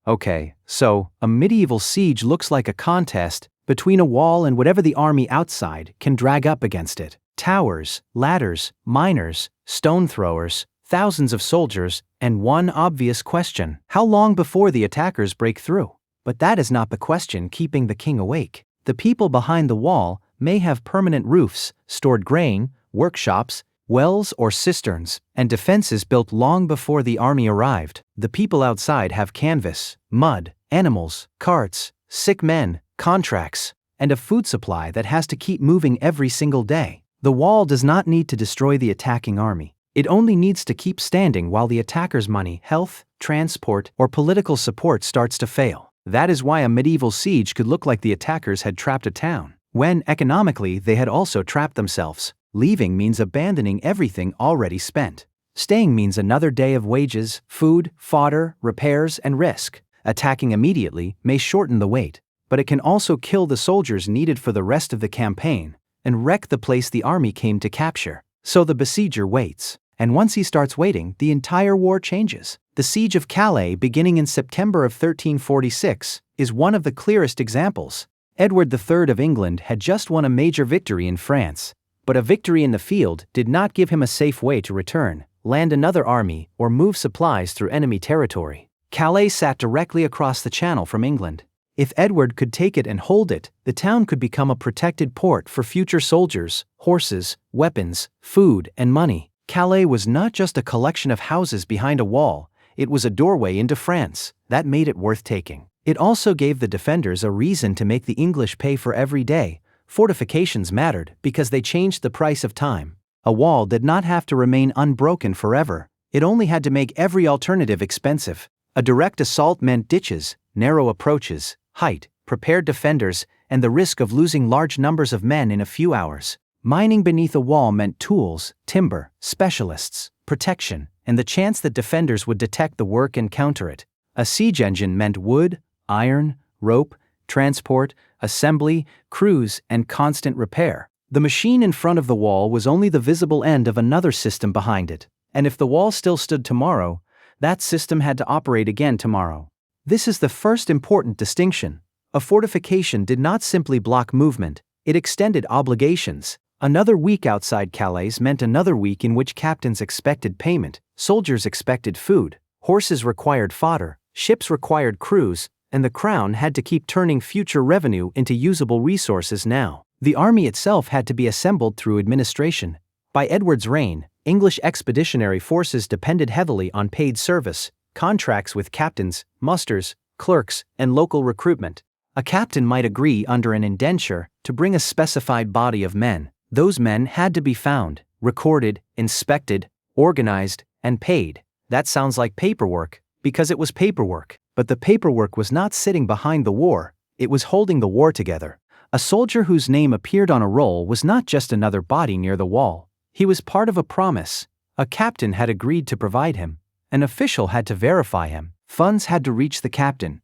Okay, so a medieval siege looks like a contest between a wall and whatever the army outside can drag up against it. Towers, ladders, miners, stone throwers, thousands of soldiers, and one obvious question: how long before the attackers break through? But that is not the question keeping the king awake. The people behind the wall may have permanent roofs, stored grain, workshops, wells or cisterns, and defenses built long before the army arrived. The people outside have canvas, mud, animals, carts, sick men, contracts, and a food supply that has to keep moving every single day. The wall does not need to destroy the attacking army. It only needs to keep standing while the attackers' money, health, transport, or political support starts to fail. That is why a medieval siege could look like the attackers had trapped a town, when economically they had also trapped themselves. Leaving means abandoning everything already spent. Staying means another day of wages, food, fodder, repairs, and risk. Attacking immediately may shorten the wait, but it can also kill the soldiers needed for the rest of the campaign and wreck the place the army came to capture. So the besieger waits, and once he starts waiting, the entire war changes. The Siege of Calais, beginning in September of 1346, is one of the clearest examples. Edward III of England had just won a major victory in France, but a victory in the field did not give him a safe way to return, land another army, or move supplies through enemy territory. Calais sat directly across the Channel from England. If Edward could take it and hold it, the town could become a protected port for future soldiers, horses, weapons, food, and money. Calais was not just a collection of houses behind a wall, it was a doorway into France. That made it worth taking. It also gave the defenders a reason to make the English pay for every day. Fortifications mattered because they changed the price of time. A wall did not have to remain unbroken forever, it only had to make every alternative expensive. A direct assault meant ditches, narrow approaches, height, prepared defenders, and the risk of losing large numbers of men in a few hours. Mining beneath a wall meant tools, timber, specialists, protection, and the chance that defenders would detect the work and counter it. A siege engine meant wood, iron, rope, transport, assembly, crews, and constant repair. The machine in front of the wall was only the visible end of another system behind it, and if the wall still stood tomorrow, that system had to operate again tomorrow. This is the first important distinction. A fortification did not simply block movement, it extended obligations. Another week outside Calais meant another week in which captains expected payment, soldiers expected food, horses required fodder, ships required crews, and the crown had to keep turning future revenue into usable resources now. The army itself had to be assembled through administration. By Edward's reign, English expeditionary forces depended heavily on paid service, contracts with captains, musters, clerks, and local recruitment. A captain might agree under an indenture to bring a specified body of men. Those men had to be found, recorded, inspected, organized, and paid. That sounds like paperwork, because it was paperwork. But the paperwork was not sitting behind the war, it was holding the war together. A soldier whose name appeared on a roll was not just another body near the wall. He was part of a promise. A captain had agreed to provide him. An official had to verify him. Funds had to reach the captain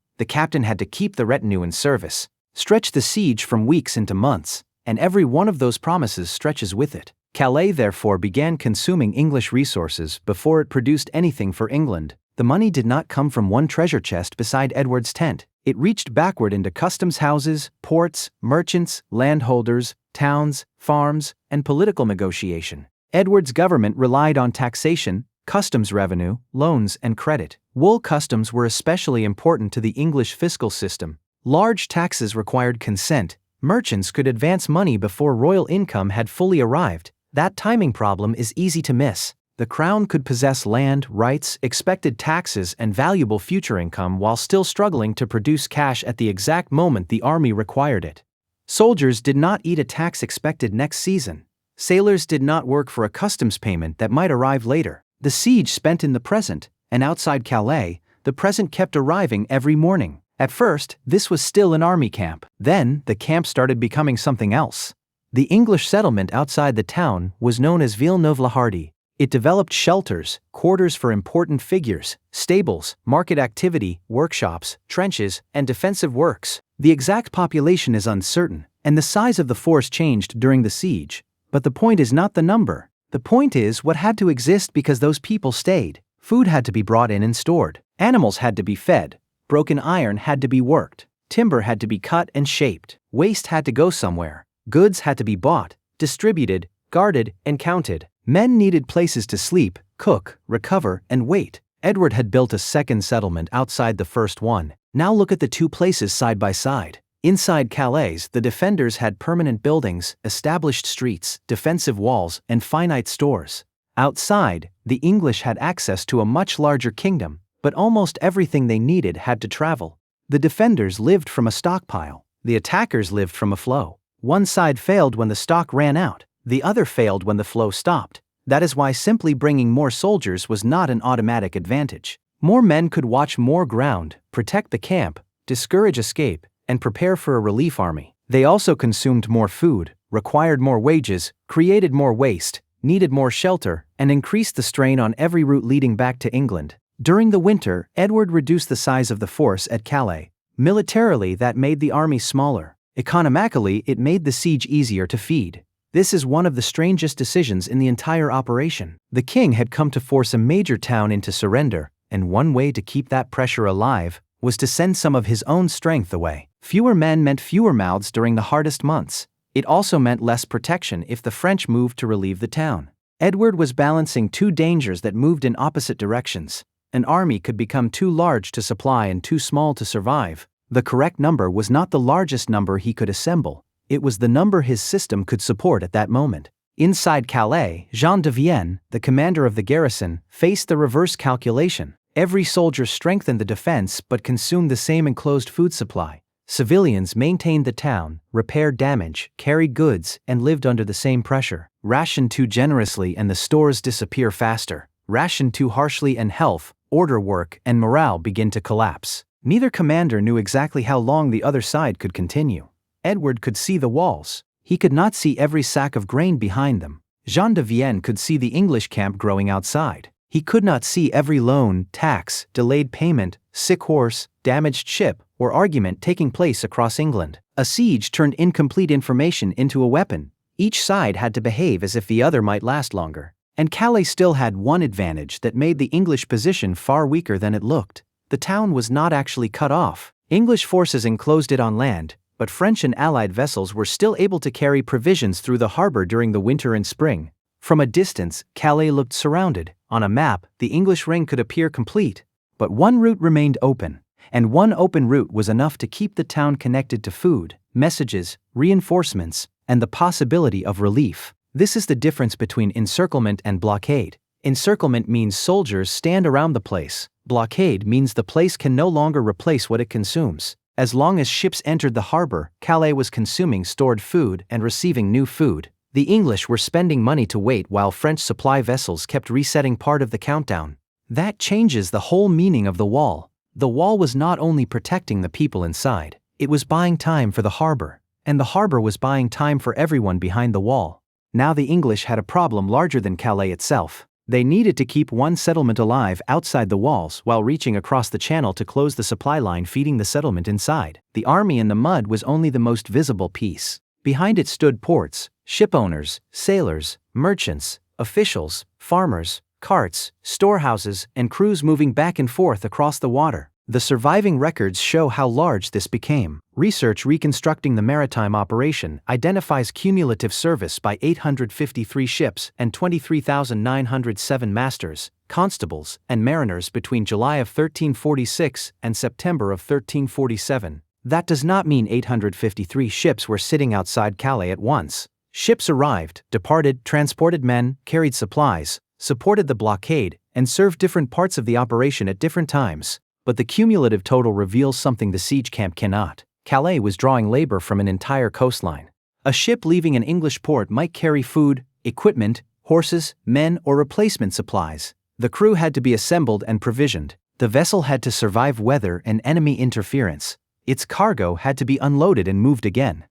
had to keep the retinue in service, stretch the siege from weeks into months, and every one of those promises stretches with it. Calais therefore began consuming English resources before it produced anything for England. The money did not come from one treasure chest beside Edward's tent. It reached backward into customs houses, ports, merchants, landholders, towns, farms, and political negotiation. Edward's government relied on taxation, customs revenue, loans, and credit. Wool customs were especially important to the English fiscal system. Large taxes required consent. Merchants could advance money before royal income had fully arrived. That timing problem is easy to miss. The crown could possess land, rights, expected taxes, and valuable future income while still struggling to produce cash at the exact moment the army required it. Soldiers did not eat a tax expected next season. Sailors did not work for a customs payment that might arrive later. The siege spent in the present, and outside Calais, the present kept arriving every morning. At first, this was still an army camp. Then, the camp started becoming something else. The English settlement outside the town was known as Villeneuve-la-Hardy. It developed shelters, quarters for important figures, stables, market activity, workshops, trenches, and defensive works. The exact population is uncertain, and the size of the force changed during the siege. But the point is not the number. The point is what had to exist because those people stayed. Food had to be brought in and stored. Animals had to be fed. broken iron had to be worked, timber had to be cut and shaped, waste had to go somewhere, goods had to be bought, distributed, guarded, and counted. Men needed places to sleep, cook, recover, and wait. Edward had built a second settlement outside the first one. Now look at the two places side by side. Inside Calais, the defenders had permanent buildings, established streets, defensive walls, and finite stores. Outside, the English had access to a much larger kingdom, but almost everything they needed had to travel. The defenders lived from a stockpile. The attackers lived from a flow. One side failed when the stock ran out. The other failed when the flow stopped. That is why simply bringing more soldiers was not an automatic advantage. More men could watch more ground, protect the camp, discourage escape, and prepare for a relief army. They also consumed more food, required more wages, created more waste, needed more shelter, and increased the strain on every route leading back to England. During the winter, Edward reduced the size of the force at Calais. Militarily, that made the army smaller. Economically, it made the siege easier to feed. This is one of the strangest decisions in the entire operation. The king had come to force a major town into surrender, and one way to keep that pressure alive was to send some of his own strength away. Fewer men meant fewer mouths during the hardest months. It also meant less protection if the French moved to relieve the town. Edward was balancing two dangers that moved in opposite directions. An army could become too large to supply and too small to survive. The correct number was not the largest number he could assemble. It was the number his system could support at that moment. Inside Calais, Jean de Vienne, the commander of the garrison, faced the reverse calculation. Every soldier strengthened the defense but consumed the same enclosed food supply. Civilians maintained the town, repaired damage, carried goods, and lived under the same pressure. Ration too generously and the stores disappear faster. Ration too harshly and health, order work, and morale begin to collapse. Neither commander knew exactly how long the other side could continue. Edward could see the walls. He could not see every sack of grain behind them. Jean de Vienne could see the English camp growing outside. He could not see every loan, tax, delayed payment, sick horse, damaged ship, or argument taking place across England. A siege turned incomplete information into a weapon. Each side had to behave as if the other might last longer. And Calais still had one advantage that made the English position far weaker than it looked. The town was not actually cut off. English forces enclosed it on land, but French and Allied vessels were still able to carry provisions through the harbor during the winter and spring. From a distance, Calais looked surrounded. On a map, the English ring could appear complete, but one route remained open, and one open route was enough to keep the town connected to food, messages, reinforcements, and the possibility of relief. This is the difference between encirclement and blockade. Encirclement means soldiers stand around the place. Blockade means the place can no longer replace what it consumes. As long as ships entered the harbor, Calais was consuming stored food and receiving new food. The English were spending money to wait while French supply vessels kept resetting part of the countdown. That changes the whole meaning of the wall. The wall was not only protecting the people inside, it was buying time for the harbor, and the harbor was buying time for everyone behind the wall. Now the English had a problem larger than Calais itself. They needed to keep one settlement alive outside the walls while reaching across the channel to close the supply line feeding the settlement inside. The army in the mud was only the most visible piece. Behind it stood ports, ship owners, sailors, merchants, officials, farmers, carts, storehouses, and crews moving back and forth across the water. The surviving records show how large this became. Research reconstructing the maritime operation identifies cumulative service by 853 ships and 23,907 masters, constables, and mariners between July of 1346 and September of 1347. That does not mean 853 ships were sitting outside Calais at once. Ships arrived, departed, transported men, carried supplies, supported the blockade, and served different parts of the operation at different times. But the cumulative total reveals something the siege camp cannot. Calais was drawing labor from an entire coastline. A ship leaving an English port might carry food, equipment, horses, men, or replacement supplies. The crew had to be assembled and provisioned. The vessel had to survive weather and enemy interference. Its cargo had to be unloaded and moved again.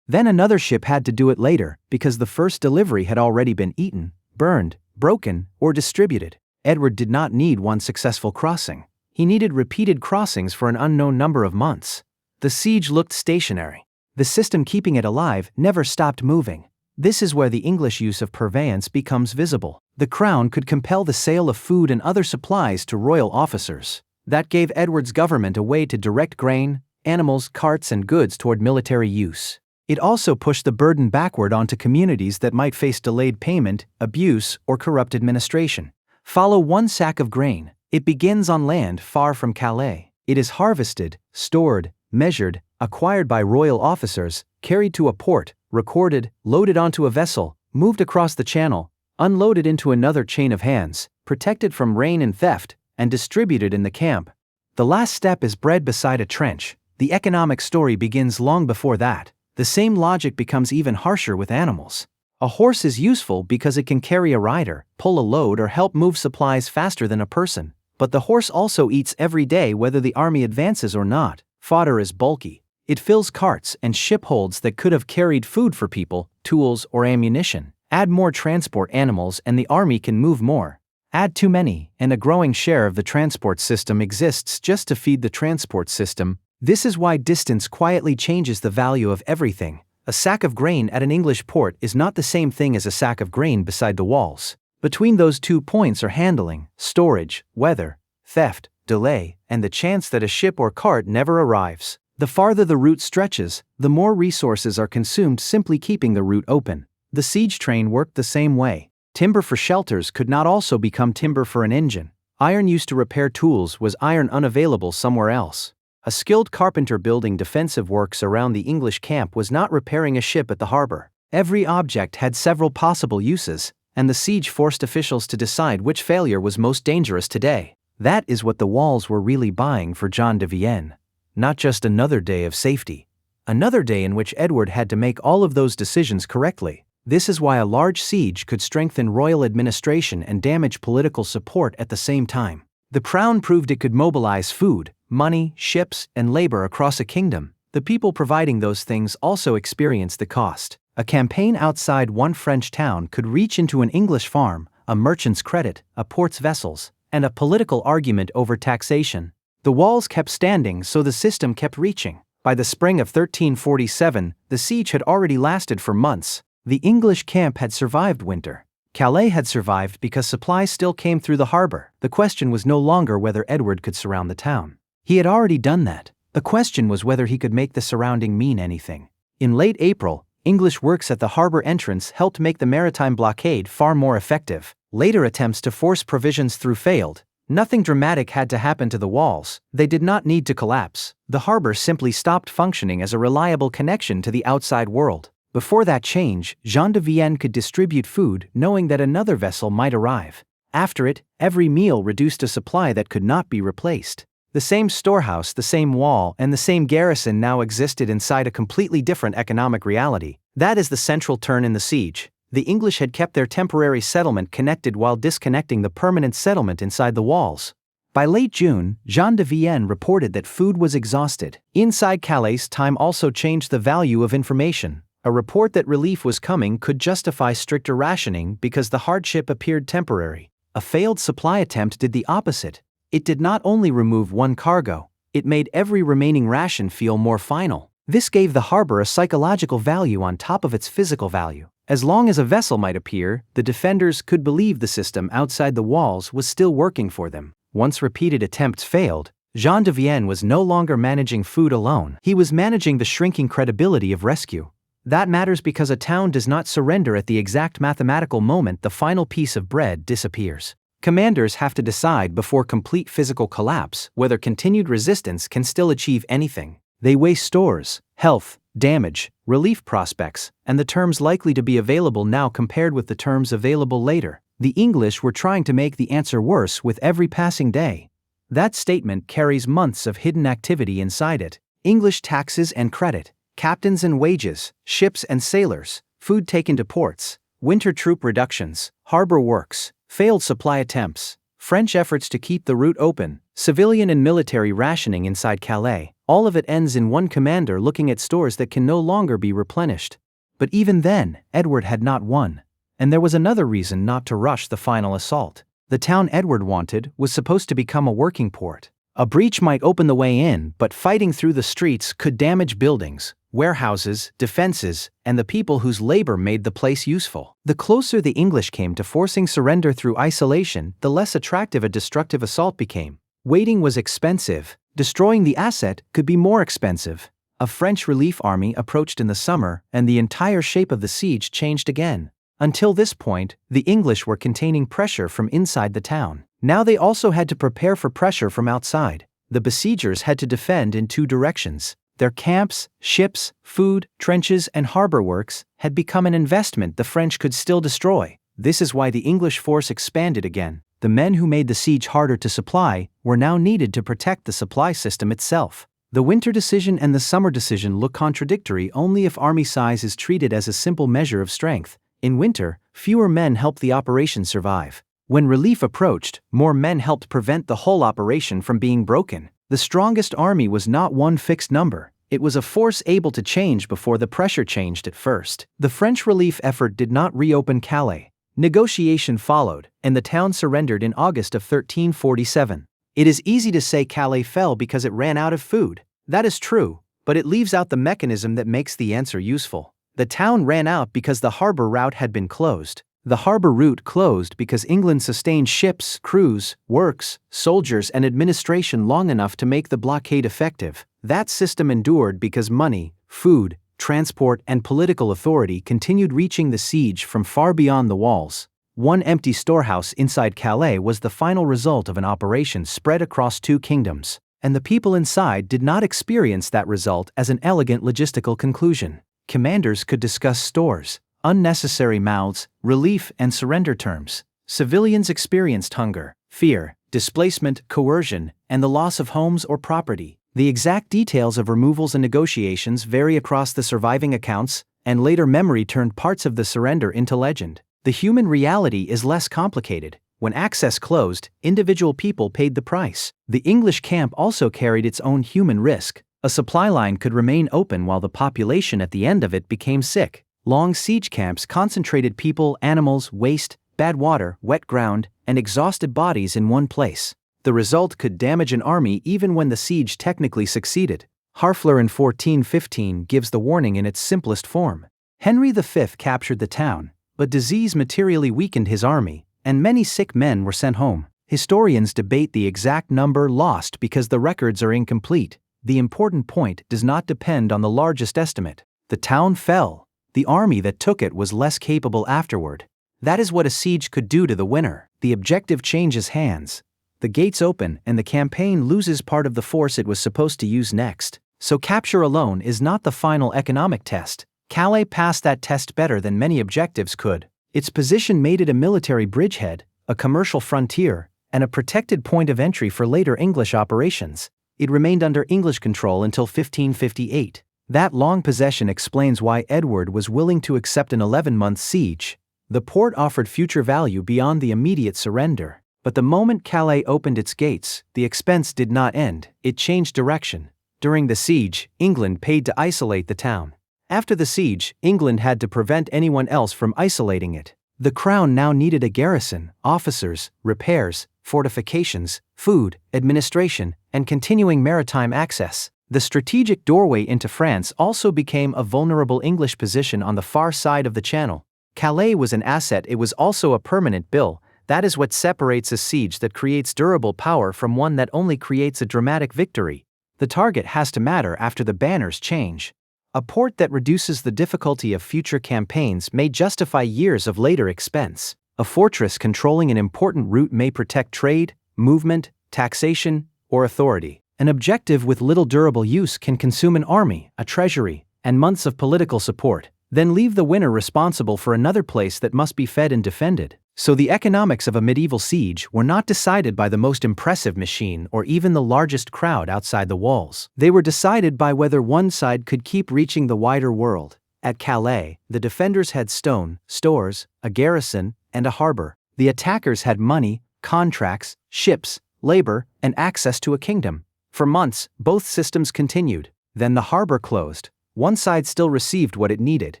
Then another ship had to do it later, because the first delivery had already been eaten, burned, broken, or distributed. Edward did not need one successful crossing. He needed repeated crossings for an unknown number of months. The siege looked stationary. The system keeping it alive never stopped moving. This is where the English use of purveyance becomes visible. The crown could compel the sale of food and other supplies to royal officers. That gave Edward's government a way to direct grain, animals, carts, and goods toward military use. It also pushed the burden backward onto communities that might face delayed payment, abuse, or corrupt administration. Follow one sack of grain. It begins on land far from Calais. It is harvested, stored, measured, acquired by royal officers, carried to a port, recorded, loaded onto a vessel, moved across the channel, unloaded into another chain of hands, protected from rain and theft, and distributed in the camp. The last step is bred beside a trench. The economic story begins long before that. The same logic becomes even harsher with animals. A horse is useful because it can carry a rider, pull a load, or help move supplies faster than a person. But the horse also eats every day whether the army advances or not. Fodder is bulky. It fills carts and ship holds that could have carried food for people, tools, or ammunition. Add more transport animals and the army can move more. Add too many, and a growing share of the transport system exists just to feed the transport system. This is why distance quietly changes the value of everything. A sack of grain at an English port is not the same thing as a sack of grain beside the walls. Between those 2 points are handling, storage, weather, theft, delay, and the chance that a ship or cart never arrives. The farther the route stretches, the more resources are consumed simply keeping the route open. The siege train worked the same way. Timber for shelters could not also become timber for an engine. Iron used to repair tools was iron unavailable somewhere else. A skilled carpenter building defensive works around the English camp was not repairing a ship at the harbor. Every object had several possible uses, and the siege forced officials to decide which failure was most dangerous today. That is what the walls were really buying for John de Vienne. Not just another day of safety. Another day in which Edward had to make all of those decisions correctly. This is why a large siege could strengthen royal administration and damage political support at the same time. The crown proved it could mobilize food, money, ships, and labor across a kingdom. The people providing those things also experienced the cost. A campaign outside one French town could reach into an English farm, a merchant's credit, a port's vessels, and a political argument over taxation. The walls kept standing, so the system kept reaching. By the spring of 1347, the siege had already lasted for months. The English camp had survived winter. Calais had survived because supplies still came through the harbor. The question was no longer whether Edward could surround the town. He had already done that. The question was whether he could make the surrounding mean anything. In late April, English works at the harbor entrance helped make the maritime blockade far more effective. Later attempts to force provisions through failed. Nothing dramatic had to happen to the walls. They did not need to collapse. The harbor simply stopped functioning as a reliable connection to the outside world. Before that change, Jean de Vienne could distribute food knowing that another vessel might arrive. After it, every meal reduced a supply that could not be replaced. The same storehouse, the same wall, and the same garrison now existed inside a completely different economic reality. That is the central turn in the siege. The English had kept their temporary settlement connected while disconnecting the permanent settlement inside the walls. By late June, Jean de Vienne reported that food was exhausted. Inside Calais, time also changed the value of information. A report that relief was coming could justify stricter rationing because the hardship appeared temporary. A failed supply attempt did the opposite. It did not only remove one cargo, it made every remaining ration feel more final. This gave the harbor a psychological value on top of its physical value. As long as a vessel might appear, the defenders could believe the system outside the walls was still working for them. Once repeated attempts failed, Jean de Vienne was no longer managing food alone. He was managing the shrinking credibility of rescue. That matters because a town does not surrender at the exact mathematical moment the final piece of bread disappears. Commanders have to decide before complete physical collapse whether continued resistance can still achieve anything. They weigh stores, health, damage, relief prospects, and the terms likely to be available now compared with the terms available later. The English were trying to make the answer worse with every passing day. That statement carries months of hidden activity inside it. English taxes and credit, captains and wages, ships and sailors, food taken to ports, winter troop reductions, harbor works, failed supply attempts, French efforts to keep the route open, civilian and military rationing inside Calais. All of it ends in one commander looking at stores that can no longer be replenished. But even then, Edward had not won. And there was another reason not to rush the final assault. The town Edward wanted was supposed to become a working port. A breach might open the way in, but fighting through the streets could damage buildings, warehouses, defenses, and the people whose labor made the place useful. The closer the English came to forcing surrender through isolation, the less attractive a destructive assault became. Waiting was expensive. Destroying the asset could be more expensive. A French relief army approached in the summer, and the entire shape of the siege changed again. Until this point, the English were containing pressure from inside the town. Now they also had to prepare for pressure from outside. The besiegers had to defend in two directions. Their camps, ships, food, trenches, and harbor works had become an investment the French could still destroy. This is why the English force expanded again. The men who made the siege harder to supply were now needed to protect the supply system itself. The winter decision and the summer decision look contradictory only if army size is treated as a simple measure of strength. In winter, fewer men helped the operation survive. When relief approached, more men helped prevent the whole operation from being broken. The strongest army was not one fixed number. It was a force able to change before the pressure changed at first. The French relief effort did not reopen Calais. Negotiation followed, and the town surrendered in August of 1347. It is easy to say Calais fell because it ran out of food. That is true, but it leaves out the mechanism that makes the answer useful. The town ran out because the harbor route had been closed. The harbor route closed because England sustained ships, crews, works, soldiers, and administration long enough to make the blockade effective. That system endured because money, food, transport, and political authority continued reaching the siege from far beyond the walls. One empty storehouse inside Calais was the final result of an operation spread across two kingdoms, and the people inside did not experience that result as an elegant logistical conclusion. Commanders could discuss stores, unnecessary mouths, relief, and surrender terms. Civilians experienced hunger, fear, displacement, coercion, and the loss of homes or property. The exact details of removals and negotiations vary across the surviving accounts, and later memory turned parts of the surrender into legend. The human reality is less complicated. When access closed, individual people paid the price. The English camp also carried its own human risk. A supply line could remain open while the population at the end of it became sick. Long siege camps concentrated people, animals, waste, bad water, wet ground, and exhausted bodies in one place. The result could damage an army even when the siege technically succeeded. Harfleur in 1415 gives the warning in its simplest form. Henry V captured the town, but disease materially weakened his army, and many sick men were sent home. Historians debate the exact number lost because the records are incomplete. The important point does not depend on the largest estimate. The town fell. The army that took it was less capable afterward. That is what a siege could do to the winner. The objective changes hands. The gates open and the campaign loses part of the force it was supposed to use next. So capture alone is not the final economic test. Calais passed that test better than many objectives could. Its position made it a military bridgehead, a commercial frontier, and a protected point of entry for later English operations. It remained under English control until 1558. That long possession explains why Edward was willing to accept an 11-month siege. The port offered future value beyond the immediate surrender. But the moment Calais opened its gates, the expense did not end, it changed direction. During the siege, England paid to isolate the town. After the siege, England had to prevent anyone else from isolating it. The crown now needed a garrison, officers, repairs, fortifications, food, administration, and continuing maritime access. The strategic doorway into France also became a vulnerable English position on the far side of the Channel. Calais was an asset, it was also a permanent bill. That is what separates a siege that creates durable power from one that only creates a dramatic victory. The target has to matter after the banners change. A port that reduces the difficulty of future campaigns may justify years of later expense. A fortress controlling an important route may protect trade, movement, taxation, or authority. An objective with little durable use can consume an army, a treasury, and months of political support, then leave the winner responsible for another place that must be fed and defended. So the economics of a medieval siege were not decided by the most impressive machine or even the largest crowd outside the walls. They were decided by whether one side could keep reaching the wider world. At Calais, the defenders had stone, stores, a garrison, and a harbor. The attackers had money, contracts, ships, labor, and access to a kingdom. For months, both systems continued. Then the harbor closed. One side still received what it needed.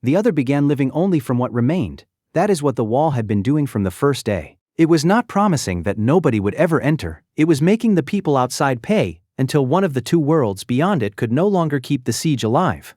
The other began living only from what remained. That is what the wall had been doing from the first day. It was not promising that nobody would ever enter. It was making the people outside pay, until one of the two worlds beyond it could no longer keep the siege alive.